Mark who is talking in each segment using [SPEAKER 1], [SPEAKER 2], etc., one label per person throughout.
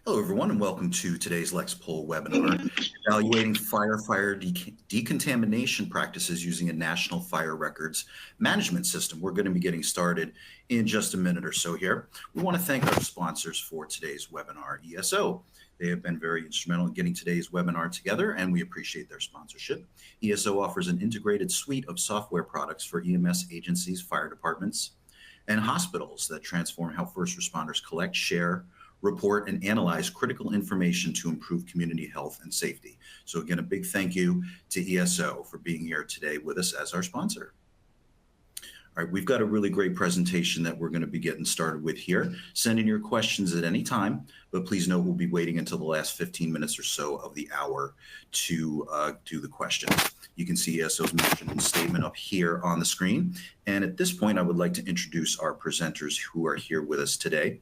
[SPEAKER 1] Hello, everyone, and welcome to today's LexPoll webinar, evaluating firefighter decontamination practices using a national fire records management system. We're going to be getting started in just a minute or so here. We want to thank our sponsors for today's webinar, ESO. They have been very instrumental in getting today's webinar together, and we appreciate their sponsorship. ESO offers an integrated suite of software products for EMS agencies, fire departments, and hospitals that transform how first responders collect, share, report, and analyze critical information to improve community health and safety. So again, a big thank you to ESO for being here today with us as our sponsor. All right, we've got a really great presentation that we're going to be getting started with here. Send in your questions at any time, but please note we'll be waiting until the last 15 minutes or so of the hour to do the questions. You can see ESO's mission statement up here on the screen. And at this point, I would like to introduce our presenters who are here with us today.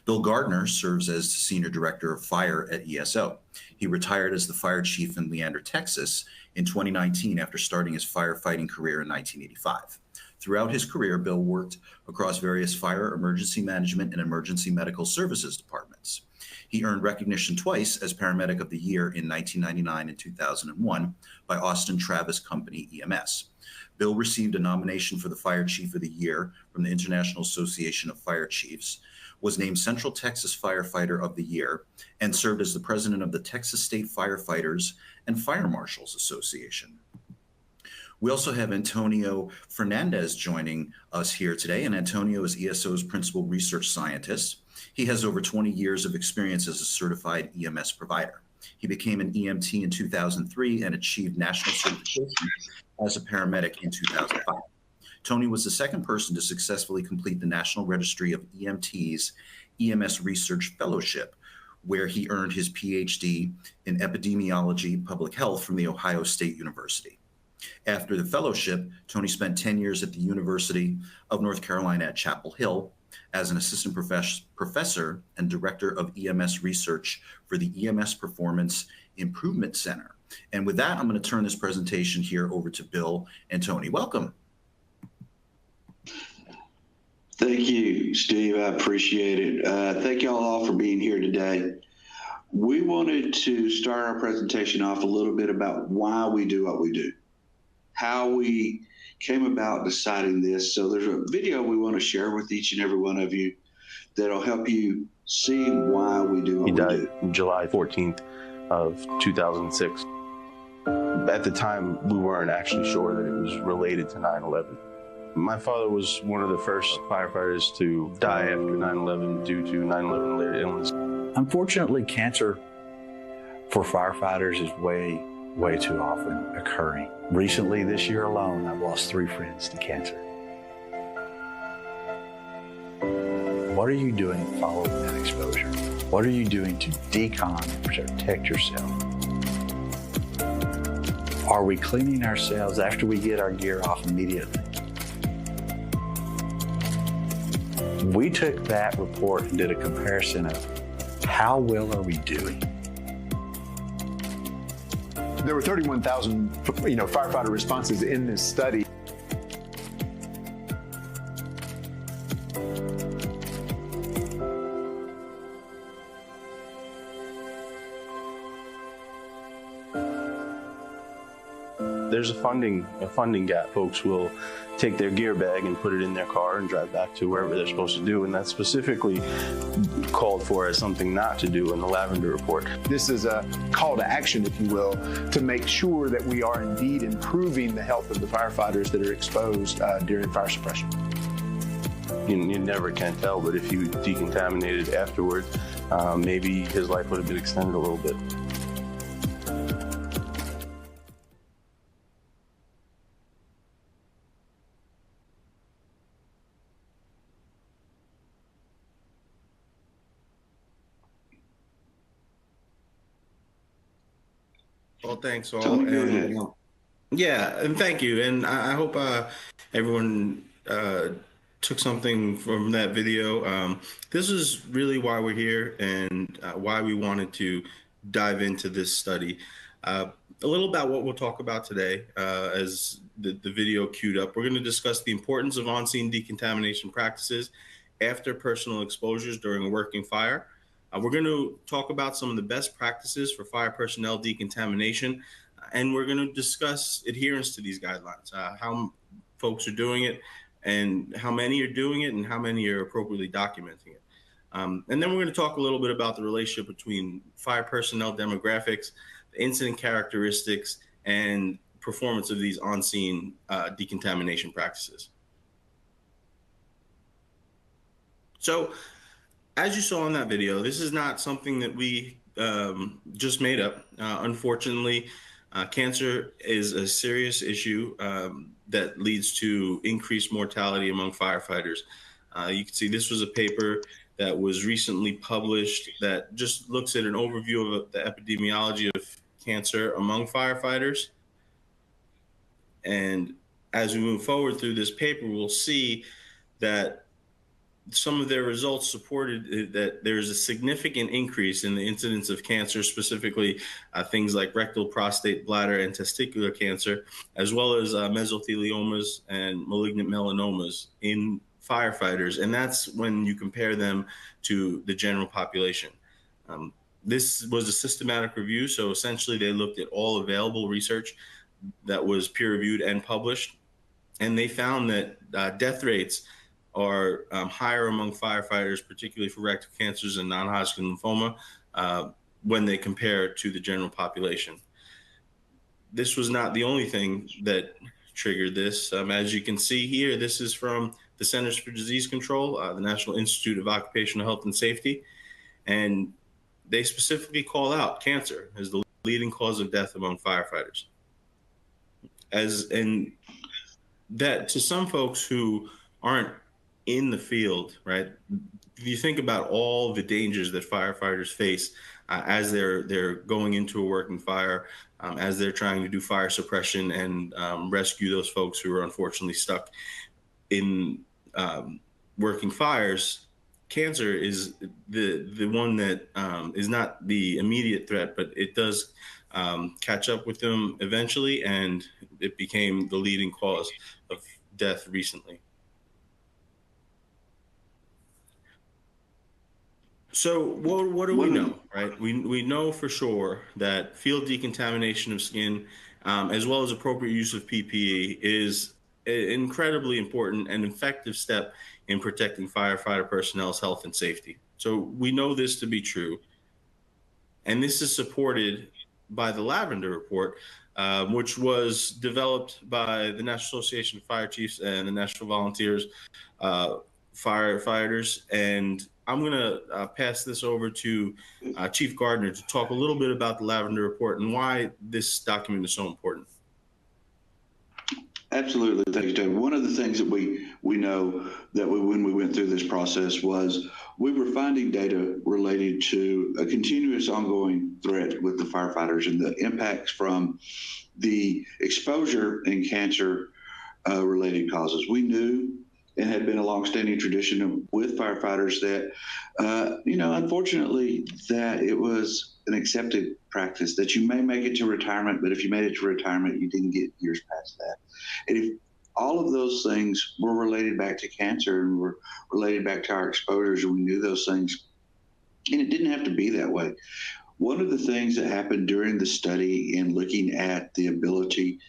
[SPEAKER 1] Bill Gardner serves as the Senior Director of Fire at ESO. He retired as the fire chief in Leander, Texas in 2019 after starting his firefighting career in 1985. Throughout his career, Bill worked across various fire, emergency management, and emergency medical services departments. He earned recognition twice as Paramedic of the Year in 1999 and 2001 by Austin Travis Company EMS. Bill received a nomination for the Fire Chief of the Year from the International Association of Fire Chiefs, was named Central Texas Firefighter of the Year, and served as the president of the Texas State Firefighters and Fire Marshals Association. We also have Antonio Fernandez joining us here today, and Antonio is ESO's principal research scientist. He has over 20 years of experience as a certified EMS provider. He became an EMT in 2003 and achieved national certification as a paramedic in 2005. Tony was the second person to successfully complete the National Registry of EMTs EMS Research Fellowship, where he earned his PhD in epidemiology public health from The Ohio State University. After the fellowship, Tony spent 10 years at the University of North Carolina at Chapel Hill as an assistant professor and director of EMS research for the EMS Performance Improvement Center. And with that, I'm going to turn this presentation here over to Bill and Tony. Welcome.
[SPEAKER 2] Thank you, Steve. I appreciate it. Thank you all for being here today. We wanted to start our presentation off a little bit about why we do what we do, how we came about deciding this. So there's a video we want to share with each and every one of you that'll help you see why we do what we do.
[SPEAKER 3] He died July 14th of 2006. At the time, we weren't actually sure that it was related to 9/11. My father was one of the first firefighters to die after 9/11 due to 9/11 related illness.
[SPEAKER 4] Unfortunately, cancer for firefighters is way too often occurring. Recently, this year alone, I've lost 3 friends to cancer. What are you doing following that exposure? What are you doing to decon and protect yourself? Are we cleaning ourselves after we get our gear off immediately? We took that report and did a comparison of how well are we doing.
[SPEAKER 5] There were 31,000, firefighter responses in this study.
[SPEAKER 3] There's a funding gap. Folks will take their gear bag and put it in their car and drive back to wherever they're supposed to do, and that's specifically called for as something not to do in the Lavender Report.
[SPEAKER 5] This is a call to action, if you will, to make sure that we are indeed improving the health of the firefighters that are exposed during fire suppression.
[SPEAKER 3] You never can tell, but if you decontaminated afterwards, maybe his life would have been extended a little bit.
[SPEAKER 6] Well, thanks all.
[SPEAKER 2] Tony, go ahead.
[SPEAKER 6] Yeah, and thank you. And I hope everyone took something from that video. This is really why we're here and why we wanted to dive into this study. A little about what we'll talk about today as the video queued up. We're going to discuss the importance of on-scene decontamination practices after personal exposures during a working fire. We're going to talk about some of the best practices for fire personnel decontamination, and we're going to discuss adherence to these guidelines, how folks are doing it, and how many are doing it, and how many are appropriately documenting it. And then we're going to talk a little bit about the relationship between fire personnel demographics, incident characteristics, and performance of these on-scene decontamination practices. So, as you saw in that video, this is not something that we just made up. Unfortunately, cancer is a serious issue that leads to increased mortality among firefighters. You can see this was a paper that was recently published that just looks at an overview of the epidemiology of cancer among firefighters. And as we move forward through this paper, we'll see that some of their results supported that there's a significant increase in the incidence of cancer, specifically things like rectal, prostate, bladder, and testicular cancer, as well as mesotheliomas and malignant melanomas in firefighters. And that's when you compare them to the general population. This was a systematic review, so essentially they looked at all available research that was peer-reviewed and published, and they found that death rates are higher among firefighters, particularly for rectal cancers and non-Hodgkin lymphoma, when they compare to the general population. This was not the only thing that triggered this. As you can see here, this is from the Centers for Disease Control, the National Institute of Occupational Health and Safety, and they specifically call out cancer as the leading cause of death among firefighters. And that to some folks who aren't in the field, right? If you think about all the dangers that firefighters face as they're going into a working fire, as they're trying to do fire suppression and rescue those folks who are unfortunately stuck in working fires, cancer is the one that is not the immediate threat, but it does catch up with them eventually, and it became the leading cause of death recently. So what do we know, right? We know for sure that field decontamination of skin, as well as appropriate use of PPE, is an incredibly important and effective step in protecting firefighter personnel's health and safety. So we know this to be true. And this is supported by the Lavender Report, which was developed by the National Association of Fire Chiefs and the National Volunteers Firefighters. And I'm going to pass this over to Chief Gardner to talk a little bit about the Lavender Report and why this document is so important.
[SPEAKER 2] Absolutely. Thank you, David. One of the things that we know that when we went through this process was we were finding data related to a continuous ongoing threat with the firefighters and the impacts from the exposure and cancer related causes. We knew and had been a longstanding tradition with firefighters that, unfortunately, that it was an accepted practice that you may make it to retirement, but if you made it to retirement, you didn't get years past that. And if all of those things were related back to cancer and were related back to our exposures, and we knew those things, and it didn't have to be that way. One of the things that happened during the study in looking at the ability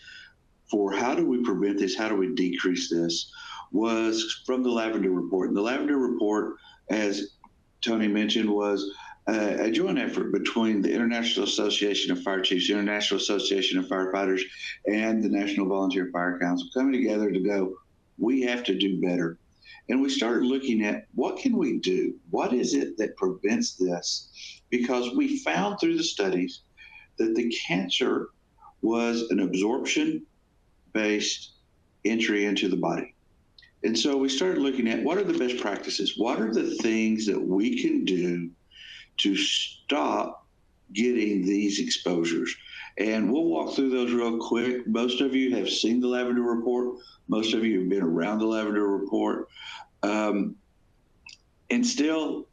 [SPEAKER 2] for how do we prevent this, how do we decrease this, was from the Lavender Report. And the Lavender Report, as Tony mentioned, was a joint effort between the International Association of Fire Chiefs, the International Association of Firefighters, and the National Volunteer Fire Council coming together to go, we have to do better. And we started looking at what can we do? What is it that prevents this? Because we found through the studies that the cancer was an absorption-based entry into the body. And so we started looking at what are the best practices? What are the things that we can do to stop getting these exposures? And we'll walk through those real quick. Most of you have seen the Lavender Report. Most of you have been around the Lavender Report. And still,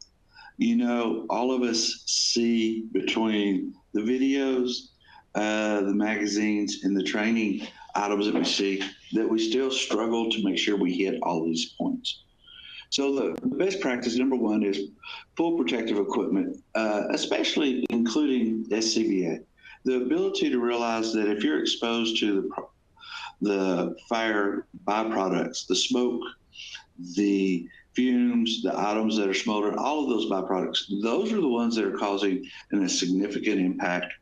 [SPEAKER 2] all of us see between the videos, the magazines, and the training items that we see that we still struggle to make sure we hit all these points. So the best practice, number one, is full protective equipment, especially including SCBA. The ability to realize that if you're exposed to the fire byproducts, the smoke, the fumes, the items that are smoldering, all of those byproducts, those are the ones that are causing a significant impact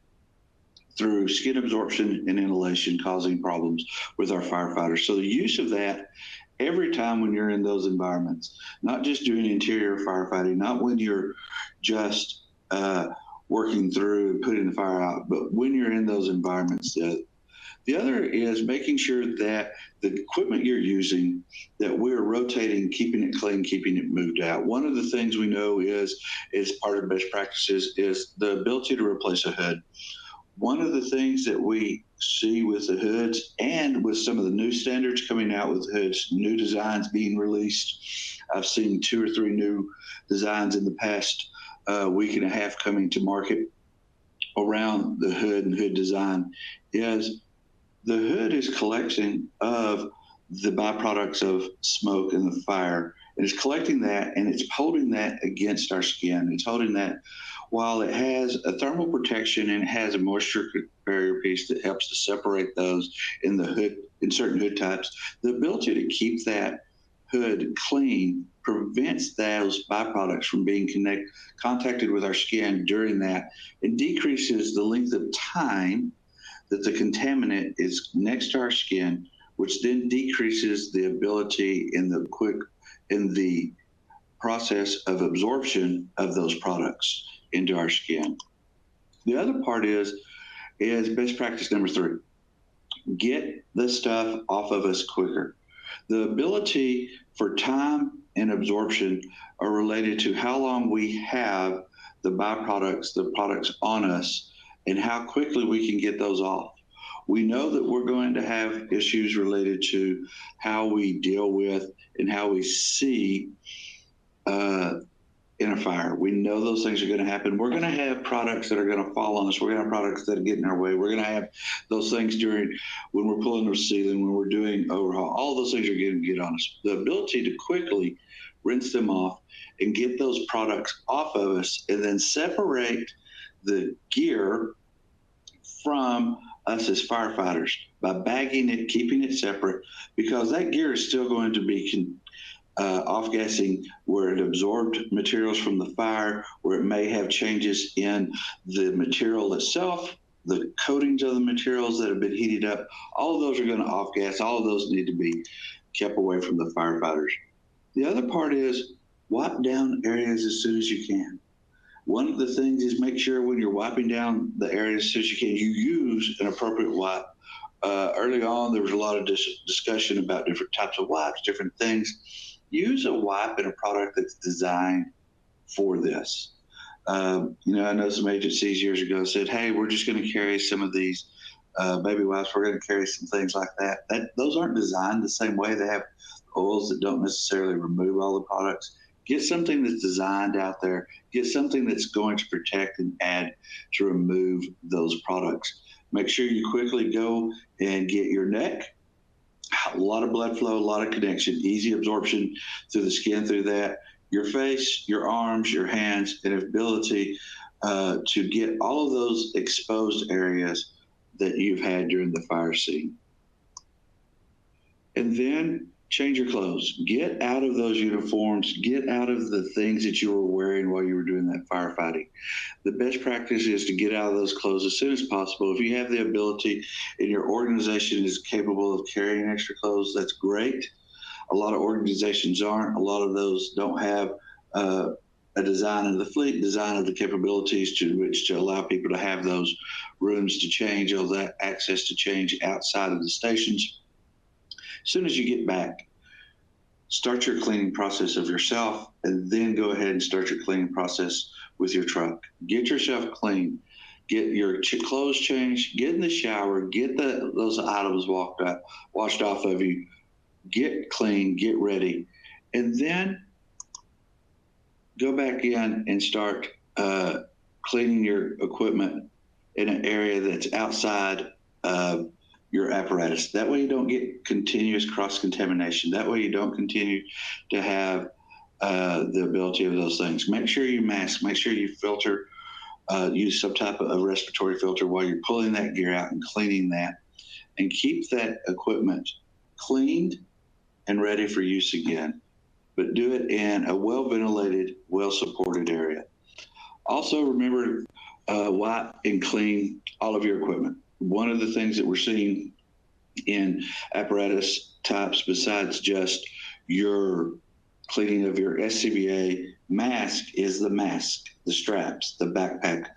[SPEAKER 2] through skin absorption and inhalation, causing problems with our firefighters. So the use of that every time when you're in those environments, not just doing interior firefighting, not when you're just working through and putting the fire out, but when you're in those environments. The other is making sure that the equipment you're using, that we're rotating, keeping it clean, keeping it moved out. One of the things we know is part of best practices is the ability to replace a hood. One of the things that we see with the hoods and with some of the new standards coming out with hoods, new designs being released, I've seen 2 or 3 new designs in the past week and a half coming to market around the hood and hood design, is the hood is collection of the byproducts of smoke and the fire. And it's collecting that and it's holding that against our skin. It's holding that while it has a thermal protection and it has a moisture barrier piece that helps to separate those in the hood, in certain hood types. The ability to keep that hood clean prevents those byproducts from being contacted with our skin during that. It decreases the length of time that the contaminant is next to our skin, which then decreases the ability in the process of absorption of those products into our skin. The other part is best practice number 3. Get the stuff off of us quicker. The ability for time and absorption are related to how long we have the byproducts, the products on us, and how quickly we can get those off. We know that we're going to have issues related to how we deal with and how we see in a fire. We know those things are going to happen. We're going to have products that are going to fall on us. We're going to have products that are getting in our way. We're going to have those things when we're pulling the ceiling, when we're doing overhaul. All those things are going to get on us. The ability to quickly rinse them off and get those products off of us and then separate the gear from us as firefighters by bagging it, keeping it separate, because that gear is still going to be off-gassing where it absorbed materials from the fire, where it may have changes in the material itself, the coatings of the materials that have been heated up. All of those are going to off-gas. All of those need to be kept away from the firefighters. The other part is wipe down areas as soon as you can. One of the things is make sure when you're wiping down the areas as soon as you can, you use an appropriate wipe. Early on, there was a lot of discussion about different types of wipes, different things. Use a wipe and a product that's designed for this. I know some agencies years ago said, hey, we're just going to carry some of these baby wipes. We're going to carry some things like that. Those aren't designed the same way. They have oils that don't necessarily remove all the products. Get something that's designed out there. Get something that's going to protect and add to remove those products. Make sure you quickly go and get your neck. A lot of blood flow, a lot of connection, easy absorption through the skin, through that. Your face, your arms, your hands, and ability to get all of those exposed areas that you've had during the fire scene. And then change your clothes. Get out of those uniforms. Get out of the things that you were wearing while you were doing that firefighting. The best practice is to get out of those clothes as soon as possible. If you have the ability and your organization is capable of carrying extra clothes, that's great. A lot of organizations aren't. A lot of those don't have a design of the fleet, design of the capabilities to which to allow people to have those rooms to change, or that access to change outside of the stations. As soon as you get back, start your cleaning process of yourself, and then go ahead and start your cleaning process with your truck. Get yourself clean. Get your clothes changed. Get in the shower. Get those items washed off of you. Get clean. Get ready. And then go back in and start cleaning your equipment in an area that's outside of your apparatus. That way you don't get continuous cross-contamination. That way you don't continue to have the ability of those things. Make sure you mask, make sure you filter, use some type of respiratory filter while you're pulling that gear out and cleaning that, and keep that equipment cleaned and ready for use again. But do it in a well-ventilated, well-supported area. Also remember, wipe and clean all of your equipment. One of the things that we're seeing in apparatus types, besides just your cleaning of your SCBA mask, is the mask, the straps, the backpack.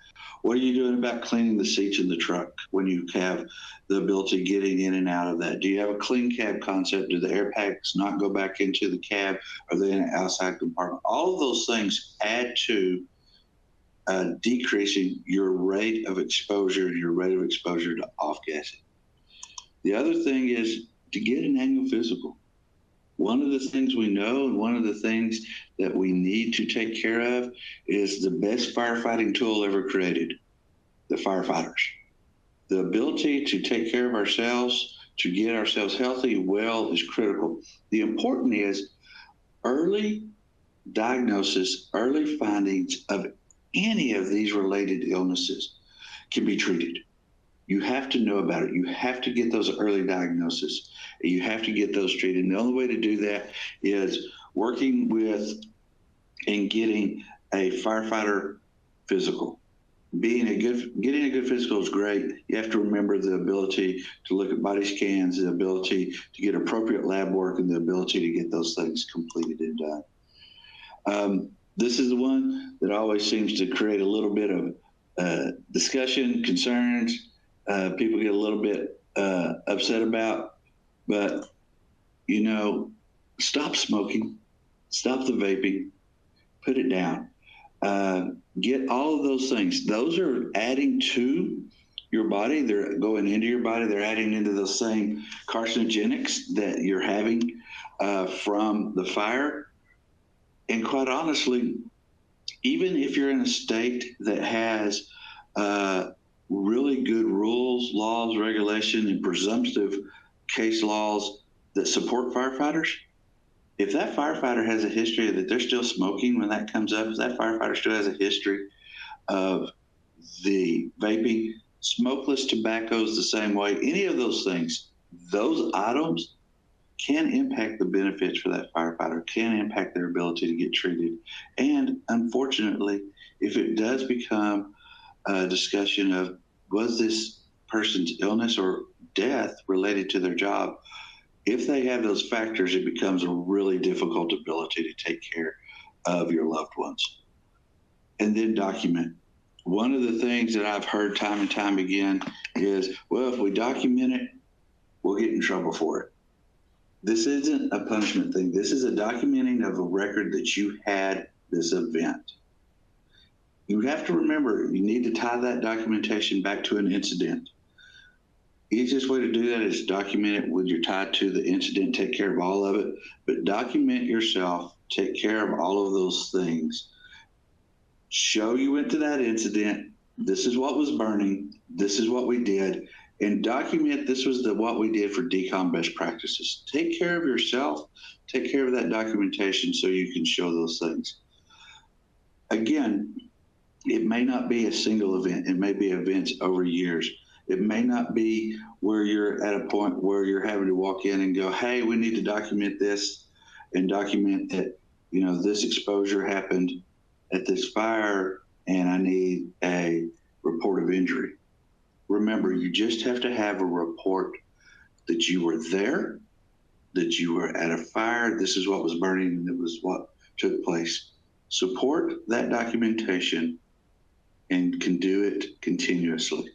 [SPEAKER 2] What are you doing about cleaning the seats in the truck when you have the ability getting in and out of that? Do you have a clean cab concept? Do the air packs not go back into the cab? Are they in an outside compartment? All of those things add to decreasing your rate of exposure to off-gassing. The other thing is to get an annual physical. One of the things we know, and one of the things that we need to take care of, is the best firefighting tool ever created, the firefighters. The ability to take care of ourselves, to get ourselves healthy, well, is critical. The important is early diagnosis, early findings of any of these related illnesses can be treated. You have to know about it. You have to get those early diagnoses. You have to get those treated. And the only way to do that is working with and getting a firefighter physical. Getting a good physical is great. You have to remember the ability to look at body scans, the ability to get appropriate lab work, and the ability to get those things completed and done. This is the one that always seems to create a little bit of discussion, concerns. People get a little bit upset about, but stop smoking, stop the vaping, put it down. Get all of those things. Those are adding to your body. They're going into your body. They're adding into those same carcinogenics that you're having from the fire. And quite honestly, even if you're in a state that has really good rules, laws, regulation, and presumptive case laws that support firefighters, if that firefighter has a history that they're still smoking when that comes up, if that firefighter still has a history of the vaping, smokeless tobaccos the same way, any of those things, those items can impact the benefits for that firefighter, can impact their ability to get treated. And unfortunately, if it does become a discussion of was this person's illness or death related to their job, if they have those factors, it becomes a really difficult ability to take care of your loved ones. And then document. One of the things that I've heard time and time again is, well, if we document it, we'll get in trouble for it. This isn't a punishment thing. This is a documenting of a record that you had this event. You have to remember, you need to tie that documentation back to an incident. Easiest way to do that is document it when you're tied to the incident, take care of all of it, but document yourself, take care of all of those things. Show you went to that incident, this is what was burning, this is what we did, and document this was what we did for decon best practices. Take care of yourself, take care of that documentation so you can show those things. Again, it may not be a single event, it may be events over years. It may not be where you're at a point where you're having to walk in and go, hey, we need to document this and document that, this exposure happened at this fire and I need a report of injury. Remember, you just have to have a report that you were there, that you were at a fire, this is what was burning, and it was what took place. Support that documentation and can do it continuously.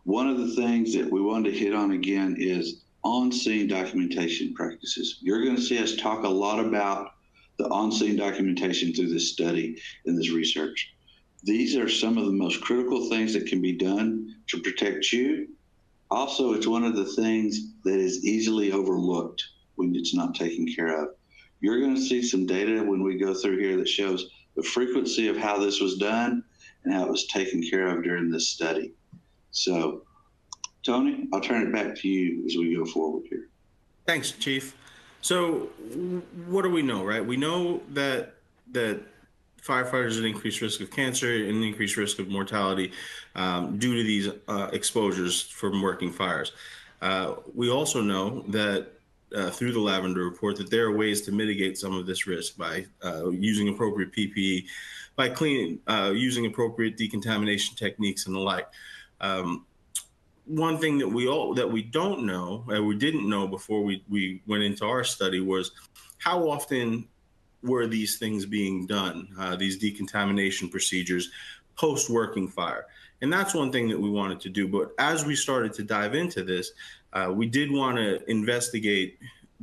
[SPEAKER 2] One of the things that we wanted to hit on again is on-scene documentation practices. You're going to see us talk a lot about the on-scene documentation through this study and this research. These are some of the most critical things that can be done to protect you. Also, it's one of the things that is easily overlooked when it's not taken care of. You're going to see some data when we go through here that shows the frequency of how this was done and how it was taken care of during this study. So, Tony, I'll turn it back to you as we go forward here.
[SPEAKER 6] Thanks, Chief. So what do we know, right? We know that firefighters at increased risk of cancer and increased risk of mortality due to these exposures from working fires. We also know that through the Lavender Report that there are ways to mitigate some of this risk by using appropriate PPE, by using appropriate decontamination techniques and the like. One thing that we don't know, and we didn't know before we went into our study, was how often were these things being done, these decontamination procedures post working fire. And that's one thing that we wanted to do. But as we started to dive into this, we did want to investigate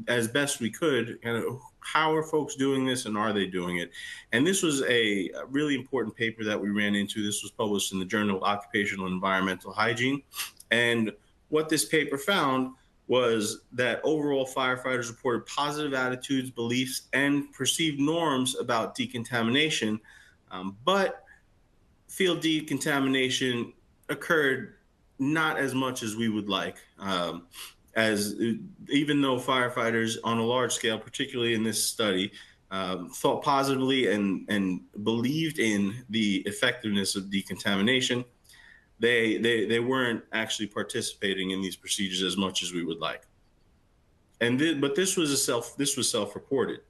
[SPEAKER 6] as best we could kind of how are folks doing this and are they doing it. And this was a really important paper that we ran into. This was published in the Journal of Occupational and Environmental Hygiene. And what this paper found was that overall firefighters reported positive attitudes, beliefs, and perceived norms about decontamination, but field decontamination occurred not as much as we would like. As even though firefighters on a large scale, particularly in this study, thought positively and believed in the effectiveness of decontamination, they weren't actually participating in these procedures as much as we would like. But this was self-reported.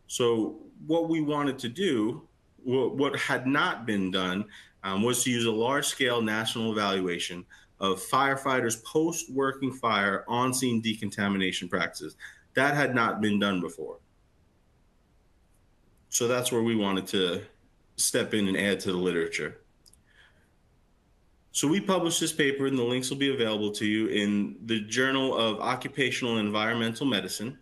[SPEAKER 6] So what we wanted to do, what had not been done, was to use a large-scale national evaluation of firefighters post-working fire on-scene decontamination practices. That had not been done before. So that's where we wanted to step in and add to the literature. So we published this paper, and the links will be available to you in the Journal of Occupational and Environmental Medicine.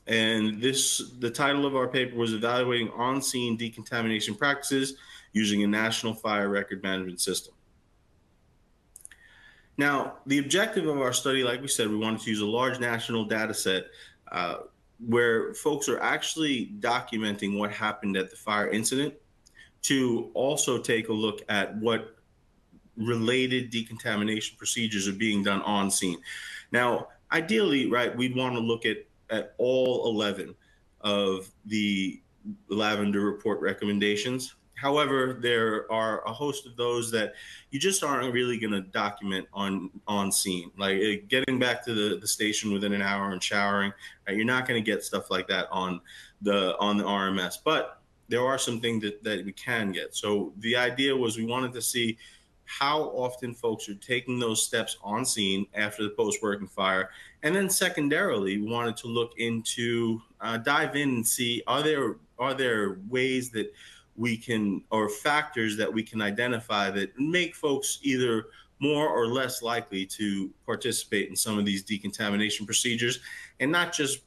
[SPEAKER 6] And the title of our paper was Evaluating On-Scene Decontamination Practices Using a National Fire Record Management System. Now, the objective of our study, like we said, we wanted to use a large national data set where folks are actually documenting what happened at the fire incident, to also take a look at what related decontamination procedures are being done on scene. Now, ideally, right, we'd want to look at all 11 of the Lavender Report recommendations. However, there are a host of those that you just aren't really going to document on scene. Like getting back to the station within an hour and showering, right? You're not going to get stuff like that on the RMS. But there are some things that we can get. So the idea was we wanted to see how often folks are taking those steps on scene after the post-working fire. And then secondarily, we wanted to look into, dive in and see, are there ways that we can, or factors that we can identify that make folks either more or less likely to participate in some of these decontamination procedures, and not just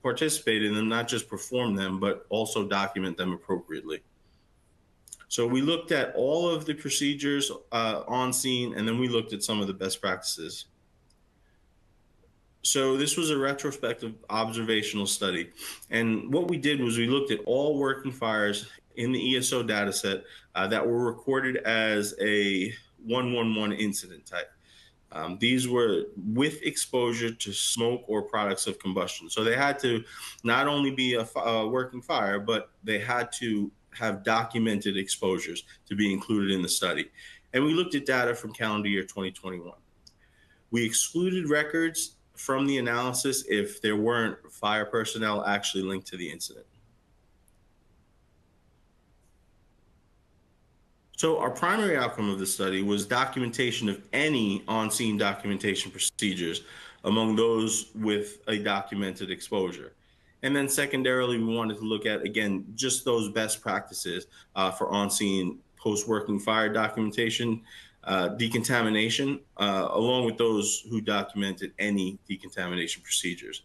[SPEAKER 6] participate in them, not just perform them, but also document them appropriately. So we looked at all of the procedures on scene, and then we looked at some of the best practices. So this was a retrospective observational study. And what we did was we looked at all working fires in the ESO data set that were recorded as a 111 incident type. These were with exposure to smoke or products of combustion. So they had to not only be a working fire, but they had to have documented exposures to be included in the study. And we looked at data from calendar year 2021. We excluded records from the analysis if there weren't fire personnel actually linked to the incident. So our primary outcome of the study was documentation of any on-scene documentation procedures among those with a documented exposure. And then secondarily, we wanted to look at, again, just those best practices for on-scene post-working fire documentation, decontamination, along with those who documented any decontamination procedures.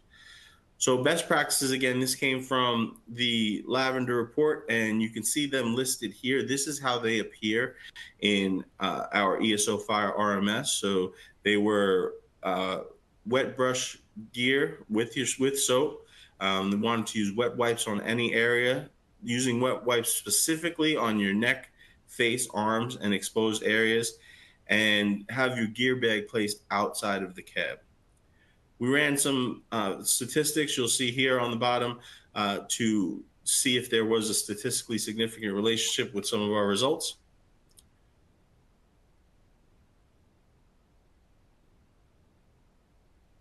[SPEAKER 6] So best practices, again, this came from the Lavender Report, and you can see them listed here. This is how they appear in our ESO Fire RMS. So they were wet brush gear with soap. They wanted to use wet wipes on any area, using wet wipes specifically on your neck, face, arms, and exposed areas, and have your gear bag placed outside of the cab. We ran some statistics you'll see here on the bottom to see if there was a statistically significant relationship with some of our results.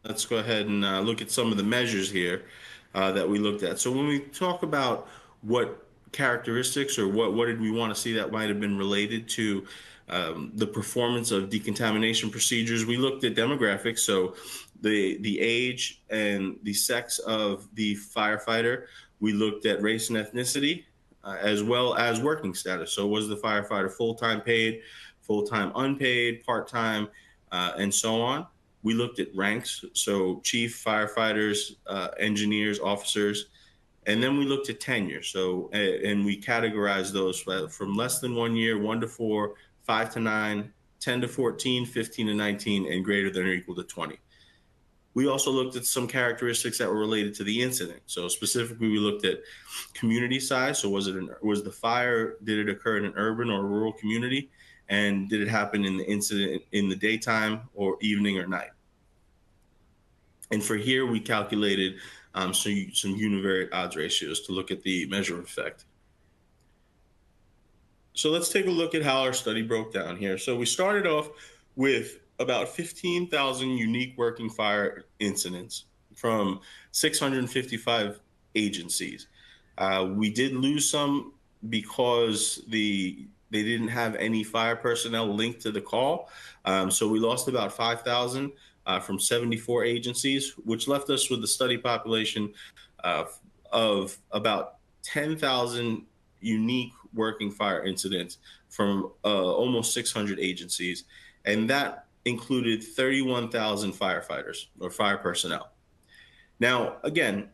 [SPEAKER 6] Let's go ahead and look at some of the measures here that we looked at. So when we talk about what characteristics or what did we want to see that might have been related to the performance of decontamination procedures, we looked at demographics. So the age and the sex of the firefighter. We looked at race and ethnicity, as well as working status. So was the firefighter full-time paid, full-time unpaid, part-time, and so on. We looked at ranks, so chief, firefighters, engineers, officers, and then we looked at tenure. So, and we categorized those from less than 1 year, 1 to 4, 5 to 9, 10 to 14, 15 to 19, and greater than or equal to 20. We also looked at some characteristics that were related to the incident. So specifically, we looked at community size. So was the fire, did it occur in an urban or rural community? And did it happen in the incident in the daytime or evening or night? And for here, we calculated some univariate odds ratios to look at the measure of effect. So let's take a look at how our study broke down here. So we started off with about 15,000 unique working fire incidents from 655 agencies. We did lose some because they didn't have any fire personnel linked to the call. So we lost about 5,000 from 74 agencies, which left us with a study population of about 10,000 unique working fire incidents from almost 600 agencies. And that included 31,000 firefighters or fire personnel. Now, again,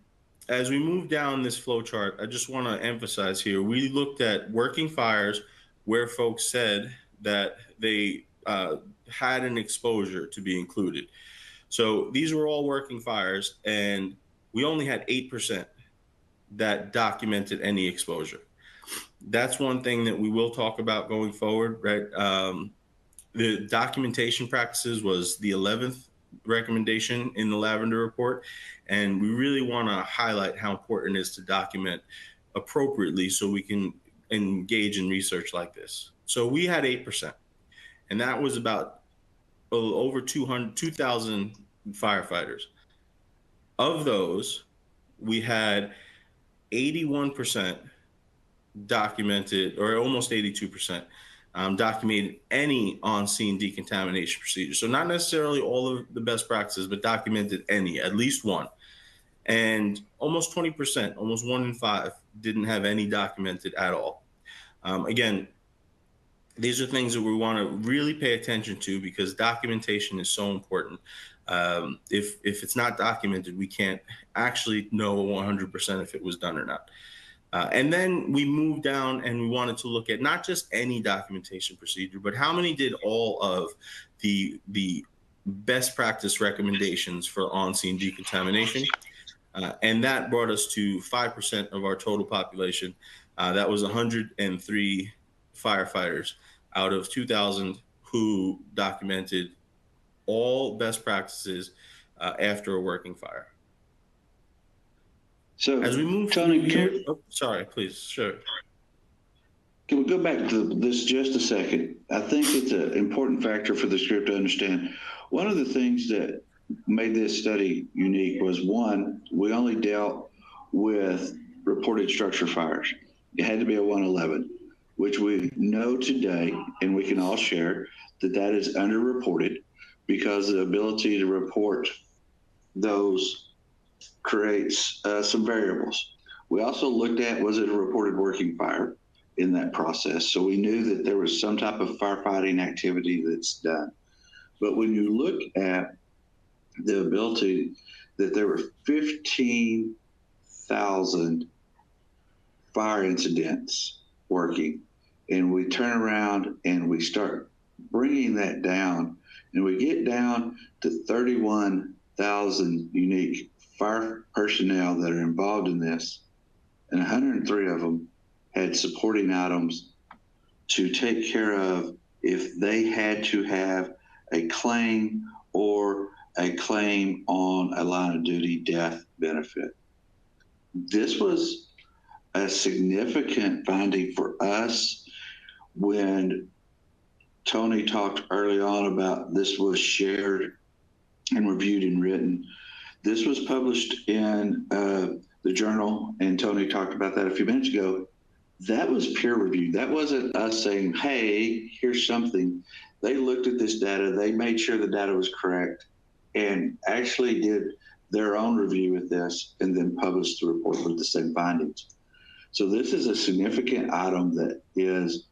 [SPEAKER 6] as we move down this flow chart, I just want to emphasize here, we looked at working fires where folks said that they had an exposure to be included. So these were all working fires, and we only had 8% that documented any exposure. That's one thing that we will talk about going forward, right? The documentation practices was the 11th recommendation in the Lavender report, and we really want to highlight how important it is to document appropriately so we can engage in research like this. So we had 8%, and that was about over 2,000 firefighters. Of those, we had 81% documented, or almost 82%, documented any on-scene decontamination procedure. So not necessarily all of the best practices, but documented any, at least one. And almost 20%, almost 1 in 5, didn't have any documented at all. Again, these are things that we want to really pay attention to because documentation is so important. If it's not documented, we can't actually know 100% if it was done or not. And then we moved down and we wanted to look at not just any documentation procedure, but how many did all of the best practice recommendations for on-scene decontamination. And that brought us to 5% of our total population. That was 103 firefighters out of 2,000 who documented all best practices after a working fire.
[SPEAKER 2] So
[SPEAKER 6] as we move
[SPEAKER 2] Tony,
[SPEAKER 6] here, sorry, please, sure.
[SPEAKER 2] Can we go back to this just a second? I think it's an important factor for the script to understand. One of the things that made this study unique was, one, we only dealt with reported structure fires. It had to be a 111, which we know today, and we can all share, that is underreported because the ability to report those creates some variables. We also looked at, was it a reported working fire in that process? So we knew that there was some type of firefighting activity that's done. But when you look at the ability that there were 15,000 fire incidents working, and we turn around and we start bringing that down, and we get down to 31,000 unique fire personnel that are involved in this, and 103 of them had supporting items to take care of if they had to have a claim or a claim on a line of duty death benefit. This was a significant finding for us when Tony talked early on about this was shared and reviewed and written. This was published in the journal, and Tony talked about that a few minutes ago. That was peer reviewed. That wasn't us saying, hey, here's something. They looked at this data, they made sure the data was correct, and actually did their own review with this and then published the report with the same findings. So this is a significant item that is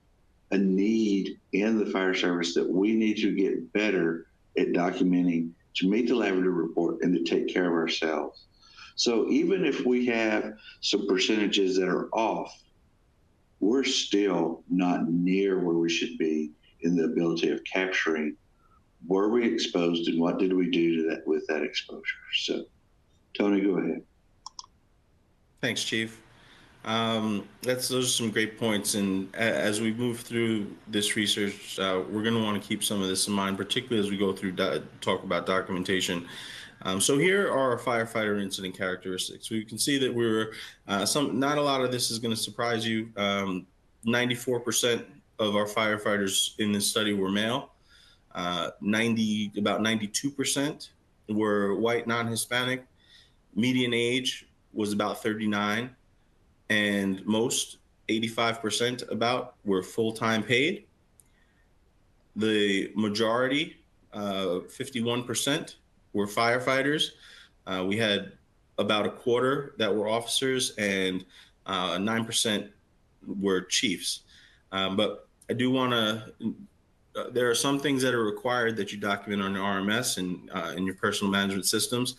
[SPEAKER 2] a need in the fire service that we need to get better at documenting to meet the laboratory report and to take care of ourselves. So even if we have some percentages that are off, we're still not near where we should be in the ability of capturing were we exposed and what did we do to that with that exposure. So Tony, go ahead.
[SPEAKER 6] Thanks, Chief. Those are some great points. And as we move through this research, we're going to want to keep some of this in mind, particularly as we go through talk about documentation. So here are our firefighter incident characteristics. We can see that we were not a lot of this is going to surprise you. 94% of our firefighters in this study were male. About 92% were white, non-Hispanic. Median age was about 39. And most, 85% about, were full-time paid. The majority, 51%, were firefighters. We had about a quarter that were officers, and 9% were chiefs. But I do want to, there are some things that are required that you document on your RMS and in your personal management systems.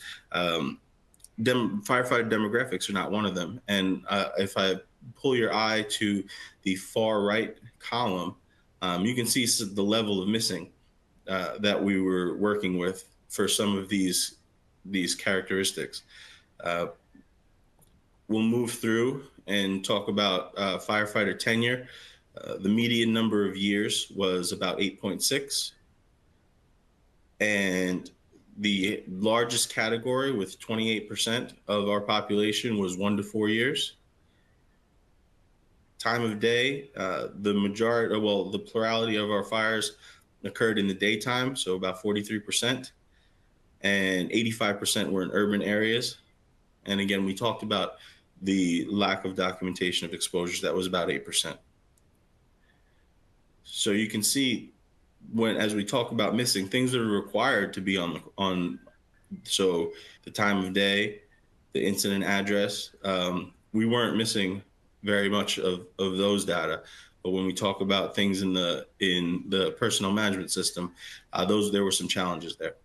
[SPEAKER 6] Firefighter demographics are not one of them. And if I pull your eye to the far right column, you can see the level of missing that we were working with for some of these characteristics. We'll move through and talk about firefighter tenure. The median number of years was about 8.6. And the largest category, with 28% of our population, was 1 to 4 years. Time of day, the plurality of our fires occurred in the daytime, so about 43%, and 85% were in urban areas. And again, we talked about the lack of documentation of exposures. That was about 8%. So you can see, as we talk about missing, things that are required to be on so the time of day, the incident address, we weren't missing very much of those data. But when we talk about things in the personnel management system, there were some challenges there.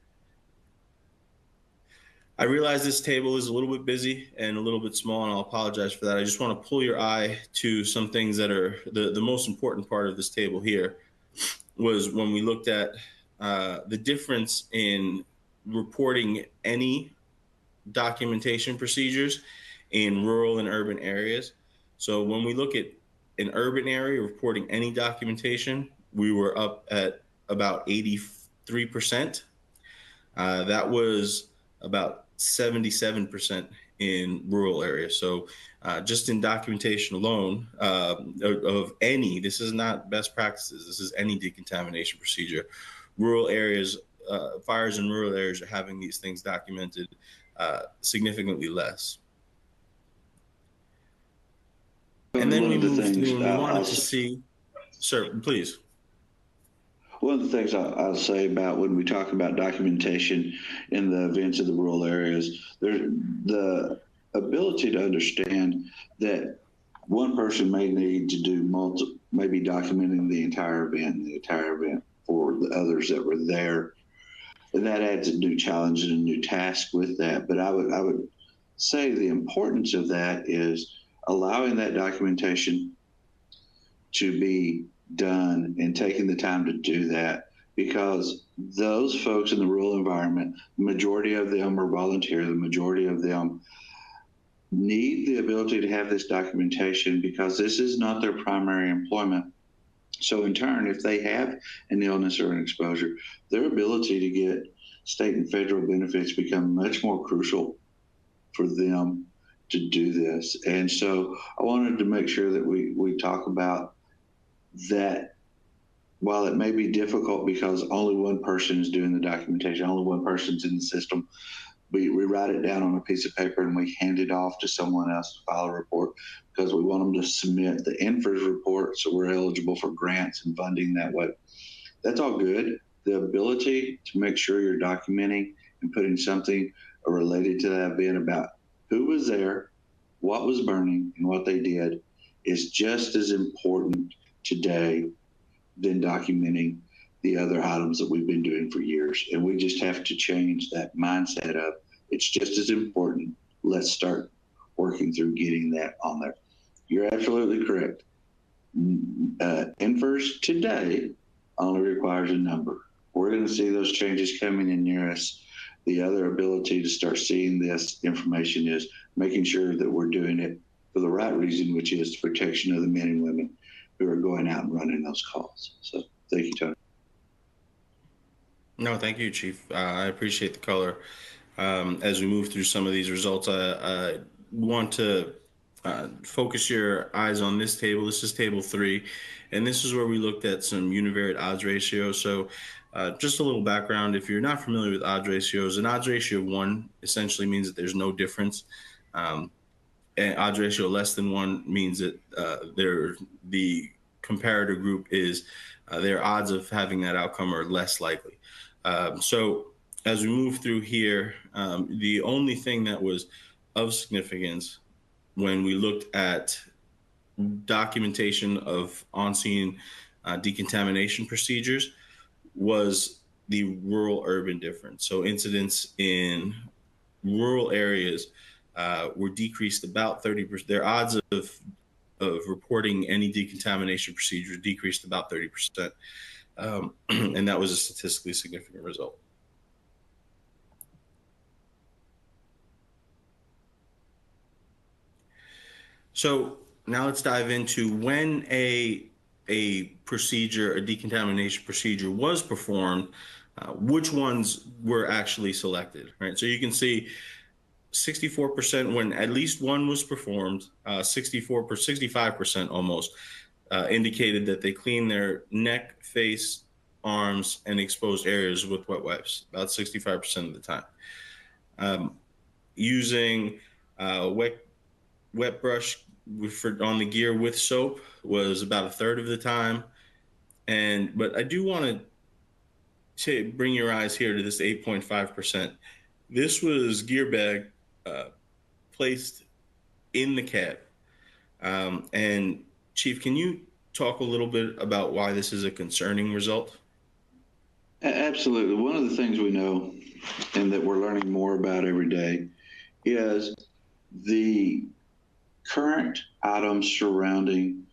[SPEAKER 6] I realize this table is a little bit busy and a little bit small, and I'll apologize for that. I just want to pull your eye to some things that are the most important part of this table here. Was when we looked at the difference in reporting any documentation procedures in rural and urban areas. So when we look at an urban area reporting any documentation, we were up at about 83%. That was about 77% in rural areas. So just in documentation alone of any, this is not best practices, this is any decontamination procedure. Rural areas, fires in rural areas are having these things documented significantly less. And then we moved through and we wanted to see, sir, please.
[SPEAKER 2] One of the things I'll say about when we talk about documentation in the events of the rural areas, there's the ability to understand that one person may need to do maybe documenting the entire event for the others that were there. And that adds a new challenge and a new task with that. But I would say the importance of that is allowing that documentation to be done and taking the time to do that, because those folks in the rural environment, the majority of them are volunteer, the majority of them need the ability to have this documentation because this is not their primary employment. So in turn, if they have an illness or an exposure, their ability to get state and federal benefits become much more crucial for them to do this. And so I wanted to make sure that we talk about that. While it may be difficult because only one person is doing the documentation, only one person's in the system, we write it down on a piece of paper and we hand it off to someone else to file a report, because we want them to submit the NFIRS report so we're eligible for grants and funding that way. That's all good. The ability to make sure you're documenting and putting something related to that event about who was there, what was burning, and what they did is just as important today than documenting the other items that we've been doing for years. And we just have to change that mindset of it's just as important. Let's start working through getting that on there. You're absolutely correct. NFIRS today only requires a number. We're going to see those changes coming in near us. The other ability to start seeing this information is making sure that we're doing it for the right reason, which is the protection of the men and women who are going out and running those calls. So thank you, Tony.
[SPEAKER 6] No, thank you, Chief. I appreciate the color. As we move through some of these results, I want to focus your eyes on this table. This is table 3, and this is where we looked at some univariate odds ratios. So just a little background, if you're not familiar with odds ratios, an odds ratio of 1 essentially means that there's no difference. And odds ratio less than 1 means that the comparator group is their odds of having that outcome are less likely. So as we move through here, the only thing that was of significance when we looked at documentation of on-scene decontamination procedures was the rural-urban difference. So incidents in rural areas were decreased about 30%. Their odds of reporting any decontamination procedures decreased about 30%. And that was a statistically significant result. So now let's dive into when a procedure, a decontamination procedure was performed, which ones were actually selected, right? So you can see 64% when at least one was performed, 65% almost indicated that they cleaned their neck, face, arms, and exposed areas with wet wipes, about 65% of the time. Using wet brush on the gear with soap was about 1/3 of the time. But I do want to bring your eyes here to this 8.5%. This was gear bag placed in the cab. And Chief, can you talk a little bit about why this is a concerning result?
[SPEAKER 2] Absolutely. One of the things we know and that we're learning more about every day is the current items surrounding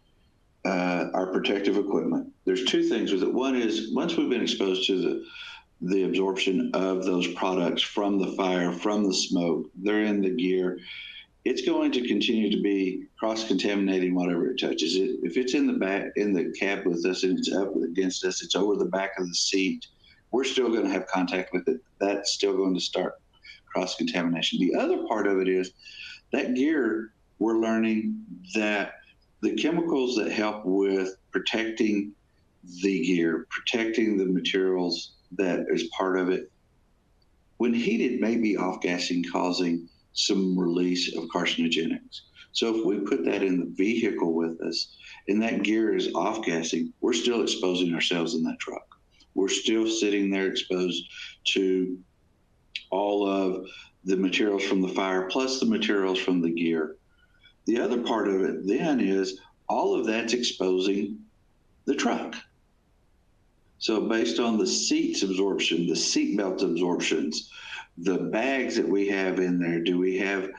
[SPEAKER 2] our protective equipment. There's two things with it. One is once we've been exposed to the absorption of those products from the fire, from the smoke, they're in the gear. It's going to continue to be cross-contaminating whatever it touches. If it's in the back, in the cab with us, and it's up against us, it's over the back of the seat, we're still going to have contact with it. That's still going to start cross-contamination. The other part of it is that gear, we're learning that the chemicals that help with protecting the gear, protecting the materials that is part of it, when heated, may be off-gassing, causing some release of carcinogenics. So if we put that in the vehicle with us and that gear is off-gassing, we're still exposing ourselves in that truck. We're still sitting there exposed to all of the materials from the fire, plus the materials from the gear. The other part of it then is all of that's exposing the truck. So based on the seats absorption, the seat belt absorptions, the bags that we have in there, do we have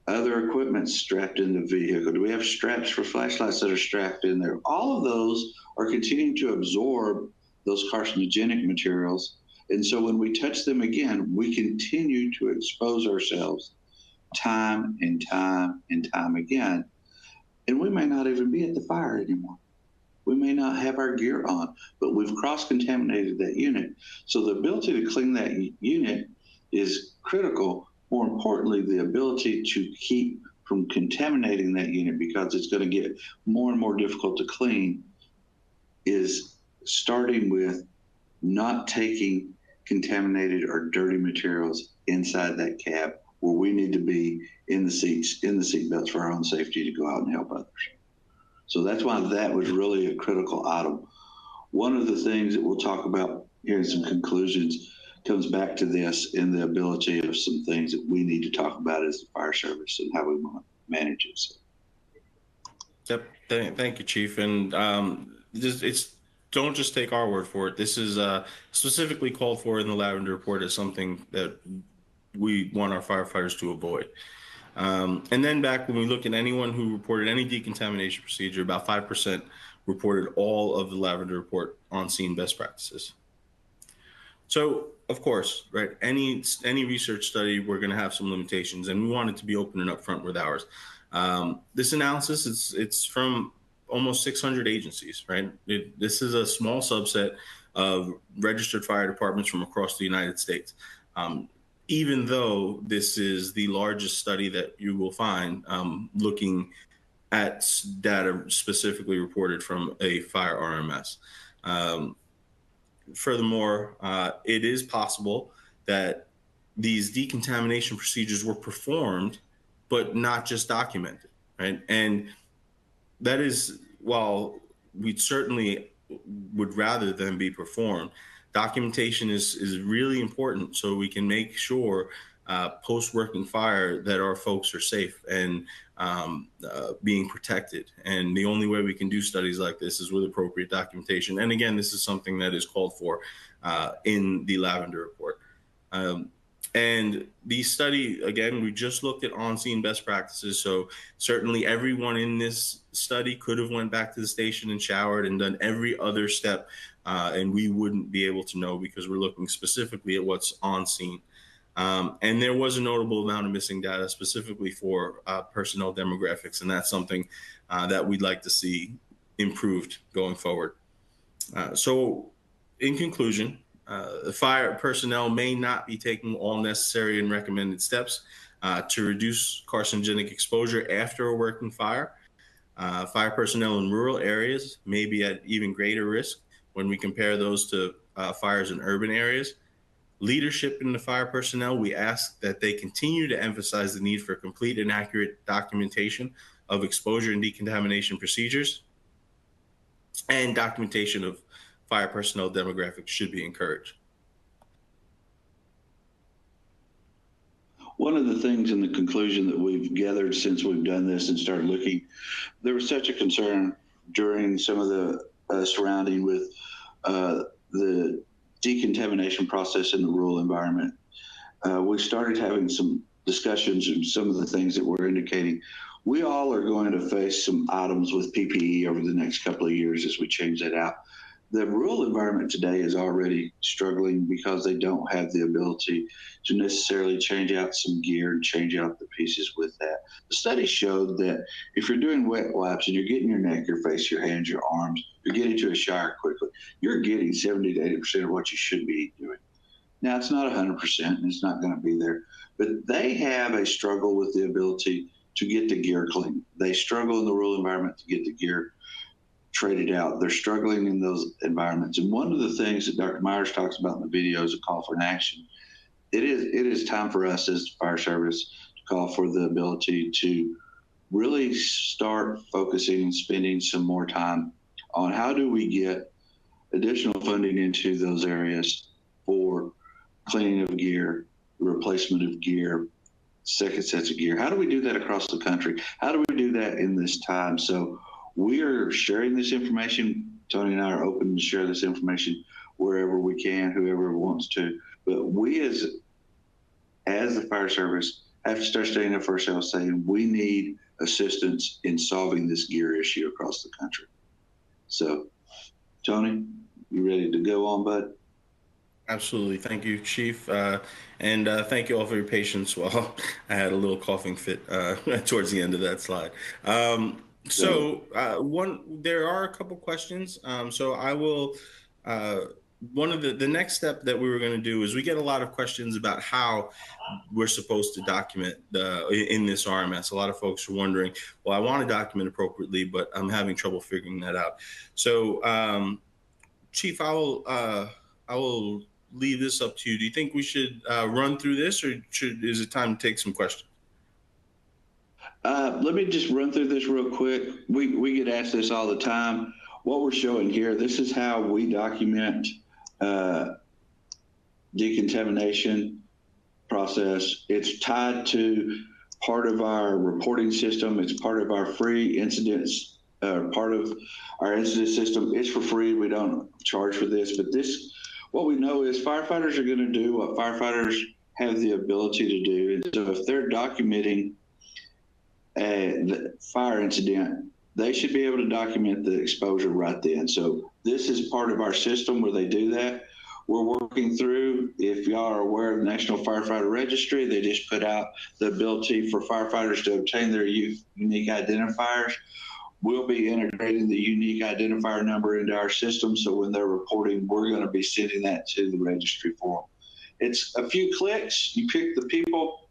[SPEAKER 2] other equipment strapped in the vehicle? Do we have straps for flashlights that are strapped in there? All of those are continuing to absorb those carcinogenic materials. And so when we touch them again, we continue to expose ourselves time and time and time again. And we may not even be at the fire anymore. we may not have our gear on, but we've cross-contaminated that unit. So the ability to clean that unit is critical. More importantly, the ability to keep from contaminating that unit, because it's going to get more and more difficult to clean, is starting with not taking contaminated or dirty materials inside that cab, where we need to be in the seats, in the seat belts, for our own safety to go out and help others. So that's why that was really a critical item. One of the things that we'll talk about here in some conclusions comes back to this, in the ability of some things that we need to talk about as the fire service and how we want to manage it. So.
[SPEAKER 6] Yep. Thank you, Chief. And don't just take our word for it. This is specifically called for in the Lavender Report as something that we want our firefighters to avoid. And then back when we look at anyone who reported any decontamination procedure, about 5% reported all of the Lavender Report on-scene best practices. So, of course, right, any research study, we're going to have some limitations, and we want it to be open and upfront with ours. This analysis, it's from almost 600 agencies, right? This is a small subset of registered fire departments from across the United States. Even though this is the largest study that you will find looking at data specifically reported from a fire RMS. Furthermore, it is possible that these decontamination procedures were performed, but not just documented, right? And that is, while we certainly would rather them be performed, documentation is really important so we can make sure post-working fire that our folks are safe and being protected. And the only way we can do studies like this is with appropriate documentation. And again, this is something that is called for in the Lavender Report. And the study, again, we just looked at on-scene best practices. So certainly everyone in this study could have went back to the station and showered and done every other step. And we wouldn't be able to know because we're looking specifically at what's on scene. And there was a notable amount of missing data specifically for personnel demographics. And that's something that we'd like to see improved going forward. So in conclusion, the fire personnel may not be taking all necessary and recommended steps to reduce carcinogenic exposure after a working fire. Fire personnel in rural areas may be at even greater risk when we compare those to fires in urban areas. Leadership in the fire personnel, we ask that they continue to emphasize the need for complete and accurate documentation of exposure and decontamination procedures, and documentation of fire personnel demographics should be encouraged.
[SPEAKER 2] One of the things in the conclusion that we've gathered since we've done this and started looking, there was such a concern during some of the surrounding with the decontamination process in the rural environment. We started having some discussions and some of the things that we're indicating. We all are going to face some items with PPE over the next couple of years as we change that out. The rural environment today is already struggling because they don't have the ability to necessarily change out some gear and change out the pieces with that. The study showed that if you're doing wet wipes and you're getting your neck, your face, your hands, your arms, you're getting to a shower quickly, you're getting 70 to 80% of what you should be doing. Now, it's not 100% and it's not going to be there, but they have a struggle with the ability to get the gear clean. They struggle in the rural environment to get the gear traded out. They're struggling in those environments. And one of the things that Dr. Myers talks about in the video is a call for an action. It is time for us as the fire service to call for the ability to really start focusing and spending some more time on how do we get additional funding into those areas for cleaning of gear, replacement of gear, second sets of gear. How do we do that across the country? How do we do that in this time? So we are sharing this information. Tony and I are open to share this information wherever we can, whoever wants to. But we as the fire service have to start standing up for ourselves saying we need assistance in solving this gear issue across the country. So, Tony, you ready to go on, bud?
[SPEAKER 6] Absolutely. Thank you, Chief. And thank you all for your patience while I had a little coughing fit towards the end of that slide. So there are a couple questions. So I will. One of the next step that we were going to do is we get a lot of questions about how we're supposed to document in this RMS. A lot of folks are wondering, well, I want to document appropriately, but I'm having trouble figuring that out. So, Chief, I will leave this up to you. Do you think we should run through this, or is it time to take some questions?
[SPEAKER 2] Let me just run through this real quick. We get asked this all the time. What we're showing here, this is how we document decontamination process. It's tied to part of our reporting system. It's part of our free incidents, part of our incident system. It's for free. We don't charge for this, but what we know is firefighters are going to do what firefighters have the ability to do. And so if they're documenting a fire incident, they should be able to document the exposure right then. So this is part of our system where they do that. We're working through, if y'all are aware of the National Firefighter Registry, they just put out the ability for firefighters to obtain their unique identifiers. We'll be integrating the unique identifier number into our system, so when they're reporting, we're going to be sending that to the registry for them. It's a few clicks. You pick the people,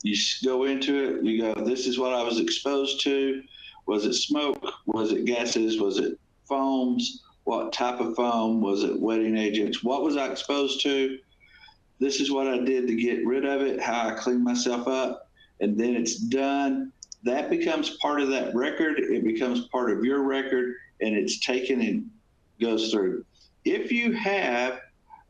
[SPEAKER 2] you go into it, you go, this is what I was exposed to. Was it smoke? Was it gases? Was it foams? What type of foam? Was it wetting agents? What was I exposed to? This is what I did to get rid of it, how I cleaned myself up, and then it's done. That becomes part of that record. It becomes part of your record, and it's taken and goes through. If you have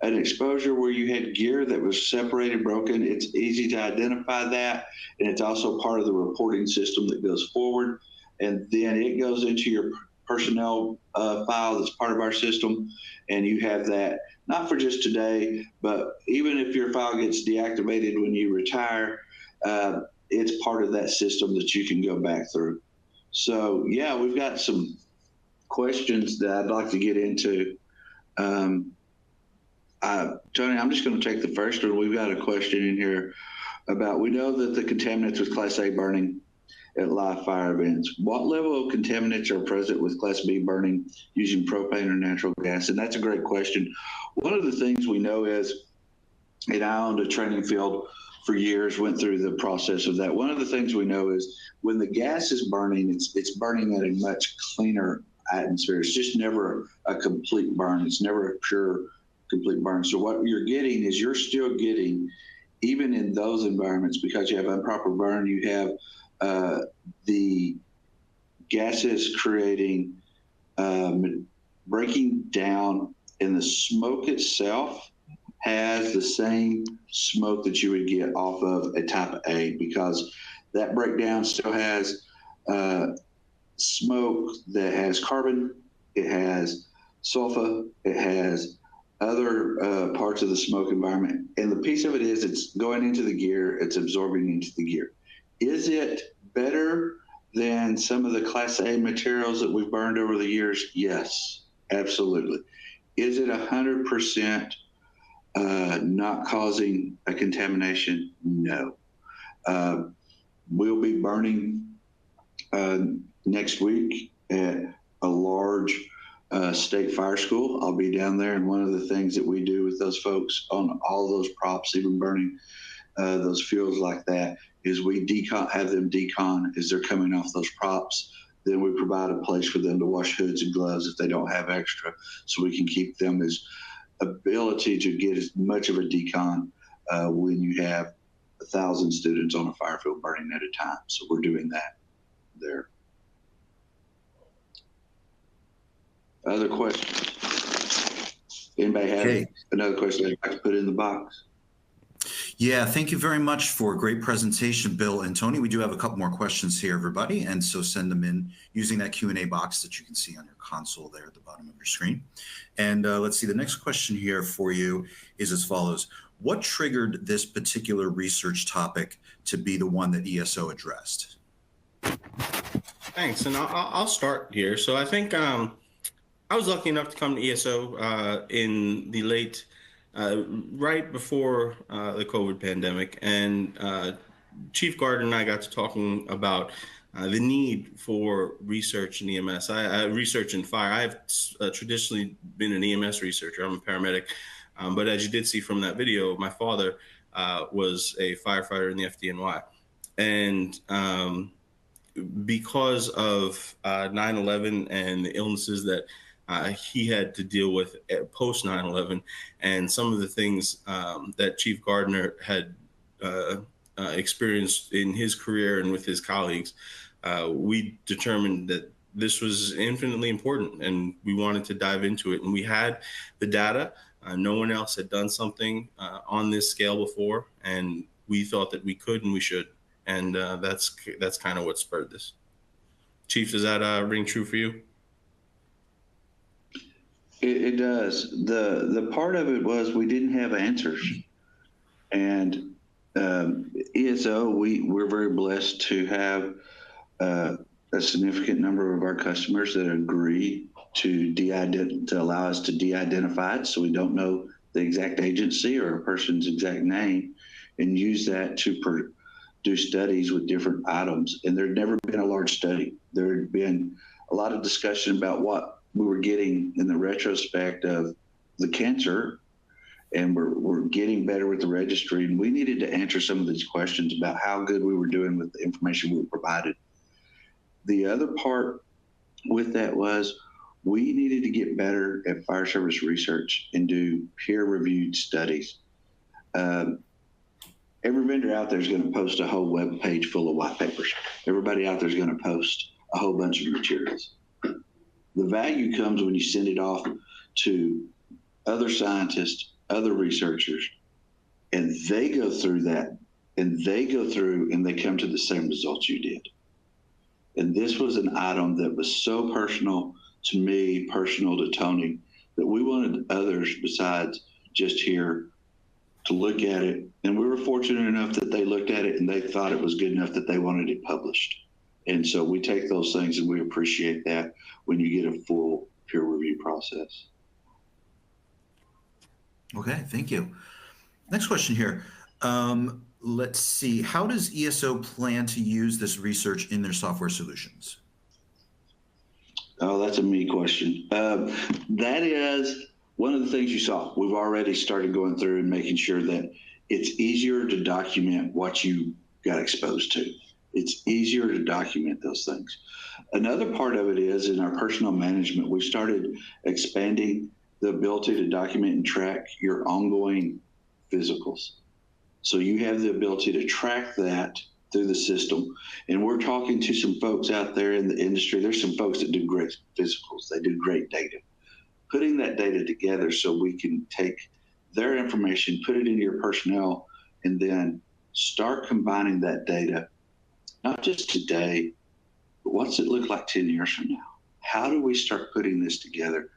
[SPEAKER 2] an exposure where you had gear that was separated, broken, it's easy to identify that, and it's also part of the reporting system that goes forward. And then it goes into your personnel file that's part of our system, and you have that not for just today, but even if your file gets deactivated when you retire, it's part of that system that you can go back through. So yeah, we've got some questions that I'd like to get into. Tony, I'm just going to take the first one. We've got a question in here about, we know that the contaminants with Class A burning at live fire events. What level of contaminants are present with Class B burning using propane or natural gas? And that's a great question. One of the things we know is, and I owned a training field for years, went through the process of that. One of the things we know is when the gas is burning, it's burning at a much cleaner atmosphere. It's just never a complete burn. It's never a pure, complete burn. So what you're getting is you're still getting, even in those environments, because you have improper burn, you have the gases creating, breaking down, and the smoke itself has the same smoke that you would get off of a type A, because that breakdown still has smoke that has carbon, it has sulfur, it has other parts of the smoke environment. And the piece of it is it's going into the gear, it's absorbing into the gear. Is it better than some of the Class A materials that we've burned over the years? Yes, absolutely. Is it 100% not causing a contamination? No. We'll be burning next week at a large state fire school. I'll be down there, and one of the things that we do with those folks on all those props, even burning those fuels like that, is we have them decon as they're coming off those props. Then we provide a place for them to wash hoods and gloves if they don't have extra, so we can keep them as ability to get as much of a decon when you have 1,000 students on a fire field burning at a time. So we're doing that there. Other questions? Anybody have another question they'd like to put in the box?
[SPEAKER 1] Yeah, thank you very much for a great presentation, Bill and Tony. We do have a couple more questions here, everybody, and so send them in using that Q&A box that you can see on your console there at the bottom of your screen. And let's see, the next question here for you is as follows. What triggered this particular research topic to be the one that ESO addressed?
[SPEAKER 6] Thanks, and I'll start here. So I think I was lucky enough to come to ESO in the late right before the COVID pandemic, and Chief Gardner and I got to talking about the need for research in EMS. I research in fire. I've traditionally been an EMS researcher. I'm a paramedic. But as you did see from that video, my father was a firefighter in the FDNY. And because of 9/11 and the illnesses that he had to deal with post 9/11, and some of the things that Chief Gardner had experienced in his career and with his colleagues, we determined that this was infinitely important, and we wanted to dive into it. And we had the data. No one else had done something on this scale before, and we thought that we could and we should. And that's kind of what spurred this. Chief, does that ring true for you?
[SPEAKER 2] It does. The part of it was we didn't have answers, and ESO, we're very blessed to have a significant number of our customers that agree to allow us to de-identify it, so we don't know the exact agency or a person's exact name, and use that to do studies with different items. And there'd never been a large study. There had been a lot of discussion about what we were getting in the retrospect of the cancer, and we're getting better with the registry. And we needed to answer some of these questions about how good we were doing with the information we provided. The other part with that was we needed to get better at fire service research and do peer-reviewed studies. Every vendor out there is going to post a whole web page full of white papers. Everybody out there is going to post a whole bunch of materials. The value comes when you send it off to other scientists, other researchers, and they go through that, and they go through and they come to the same results you did. And this was an item that was so personal to me, personal to Tony, that we wanted others besides just here to look at it. And we were fortunate enough that they looked at it and they thought it was good enough that they wanted it published. And so we take those things and we appreciate that when you get a full peer review process.
[SPEAKER 1] Okay, thank you. Next question here. Let's see. How does ESO plan to use this research in their software solutions?
[SPEAKER 2] Oh, that's a me question. That is one of the things you saw. We've already started going through and making sure that it's easier to document what you got exposed to. It's easier to document those things. Another part of it is in our personnel management, we started expanding the ability to document and track your ongoing physicals. So you have the ability to track that through the system. And we're talking to some folks out there in the industry. There's some folks that do great physicals. They do great data. Putting that data together so we can take their information, put it into your personnel, and then start combining that data, not just today, but what's it look like 10 years from now? How do we start putting this together?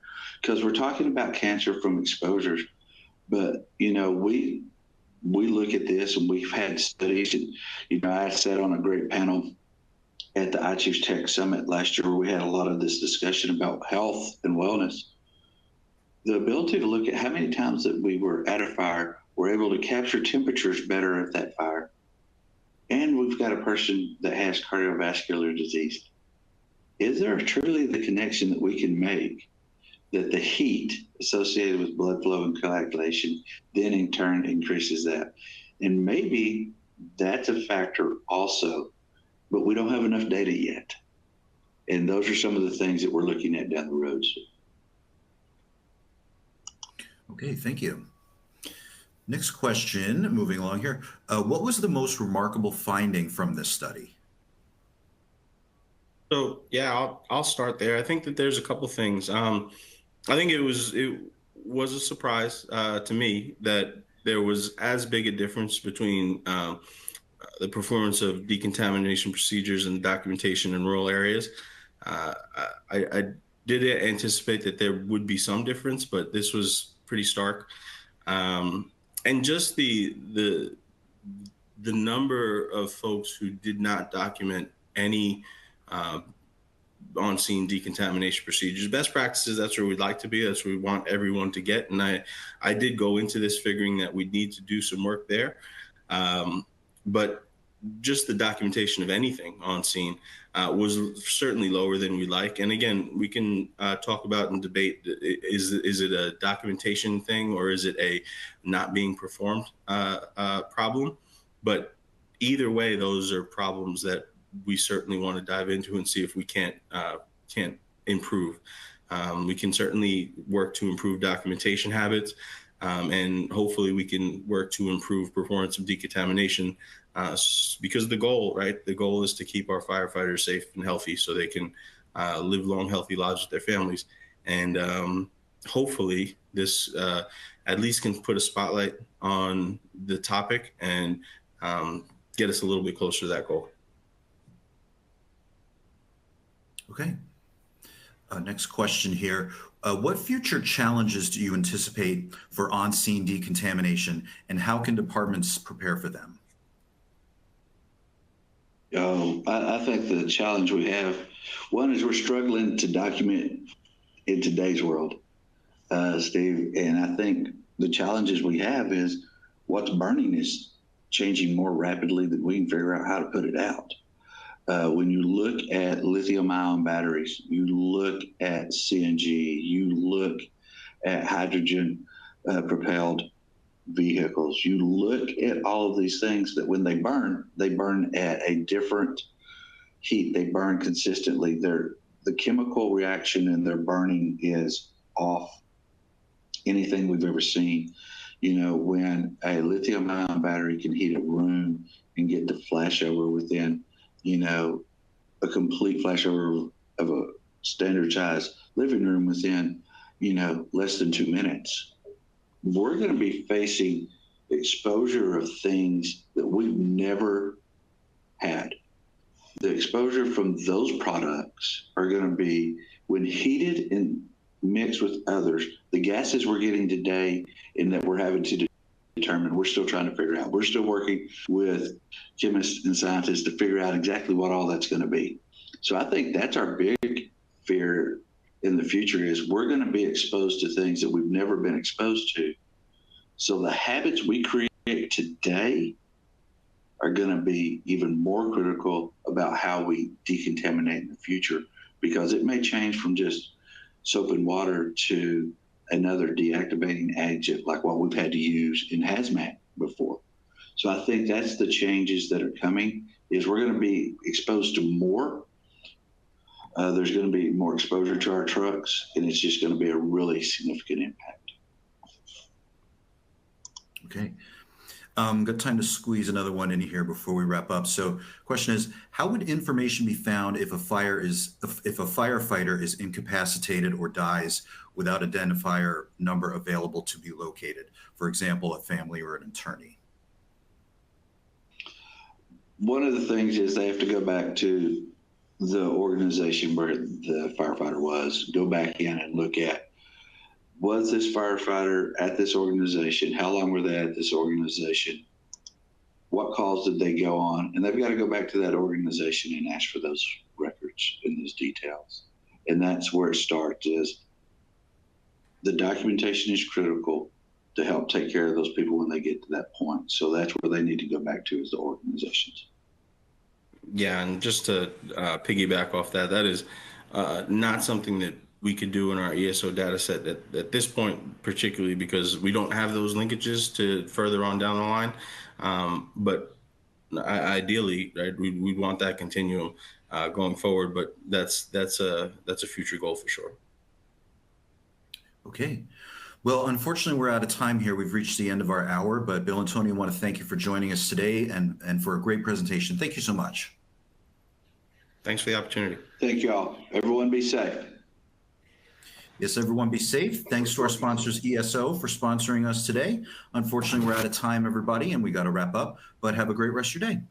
[SPEAKER 2] Because we're talking about cancer from exposures, but, you know, we look at this and we've had studies, and, you know, I sat on a great panel at the iChiefs Tech Summit last year where we had a lot of this discussion about health and wellness. The ability to look at how many times that we were at a fire, we're able to capture temperatures better at that fire. And we've got a person that has cardiovascular disease. Is there truly the connection that we can make that the heat associated with blood flow and coagulation then in turn increases that? And maybe that's a factor also, but we don't have enough data yet. And those are some of the things that we're looking at down the road.
[SPEAKER 1] Okay, thank you. Next question, moving along here. What was the most remarkable finding from this study?
[SPEAKER 6] So yeah, I'll start there. I think that there's a couple things. I think it was a surprise to me that there was as big a difference between the performance of decontamination procedures and documentation in rural areas. I did anticipate that there would be some difference, but this was pretty stark. And just the number of folks who did not document any on-scene decontamination procedures, best practices, that's where we'd like to be. That's where we want everyone to get. And I did go into this figuring that we'd need to do some work there. But just the documentation of anything on scene was certainly lower than we like. And again, we can talk about and debate, is it a documentation thing or is it a not being performed problem? But either way, those are problems that we certainly want to dive into and see if we can't improve. We can certainly work to improve documentation habits, and hopefully we can work to improve performance of decontamination, because the goal, right? The goal is to keep our firefighters safe and healthy so they can live long, healthy lives with their families. And hopefully this at least can put a spotlight on the topic and get us a little bit closer to that goal.
[SPEAKER 1] Okay. Next question here. What future challenges do you anticipate for on-scene decontamination, and how can departments prepare for them?
[SPEAKER 2] I think the challenge we have, one is we're struggling to document in today's world, Steve. And I think the challenges we have is what's burning is changing more rapidly than we can figure out how to put it out. When you look at lithium-ion batteries, you look at CNG, you look at hydrogen-propelled vehicles, you look at all of these things that when they burn at a different heat, they burn consistently. The chemical reaction in their burning is off anything we've ever seen. You know, when a lithium-ion battery can heat a room and get to flashover within, you know, a complete flashover of a standard size living room within, you know, less than 2 minutes, we're going to be facing exposure of things that we've never had. The exposure from those products are going to be, when heated and mixed with others, the gases we're getting today and that we're having to determine, we're still trying to figure out. We're still working with chemists and scientists to figure out exactly what all that's going to be. So I think that's our big fear in the future, is we're going to be exposed to things that we've never been exposed to. So the habits we create today are going to be even more critical about how we decontaminate in the future, because it may change from just soap and water to another deactivating agent like what we've had to use in hazmat before. So I think that's the changes that are coming, is we're going to be exposed to more. There's going to be more exposure to our trucks, and it's just going to be a really significant impact.
[SPEAKER 1] Okay. Got time to squeeze another one in here before we wrap up. So question is, how would information be found if a firefighter is incapacitated or dies without identifier number available to be located? For example, a family or an attorney.
[SPEAKER 2] One of the things is they have to go back to the organization where the firefighter was, go back in and look at, was this firefighter at this organization? How long were they at this organization? What calls did they go on? And they've got to go back to that organization and ask for those records and those details. And that's where it starts, is the documentation is critical to help take care of those people when they get to that point. So that's where they need to go back to, is the organizations.
[SPEAKER 6] Yeah, and just to piggyback off that, that is not something that we could do in our ESO data set at this point, particularly because we don't have those linkages to further on down the line. But ideally, right, we'd want that continuum going forward, but that's a future goal for sure.
[SPEAKER 1] Okay. Well, unfortunately, we're out of time here. We've reached the end of our hour, but Bill and Tony, I want to thank you for joining us today and for a great presentation. Thank you so much.
[SPEAKER 6] Thanks for the opportunity.
[SPEAKER 2] Thank you all. Everyone be safe.
[SPEAKER 1] Yes, everyone be safe. Thanks to our sponsors, ESO, for sponsoring us today. Unfortunately, we're out of time, everybody, and we got to wrap up, but have a great rest of your day.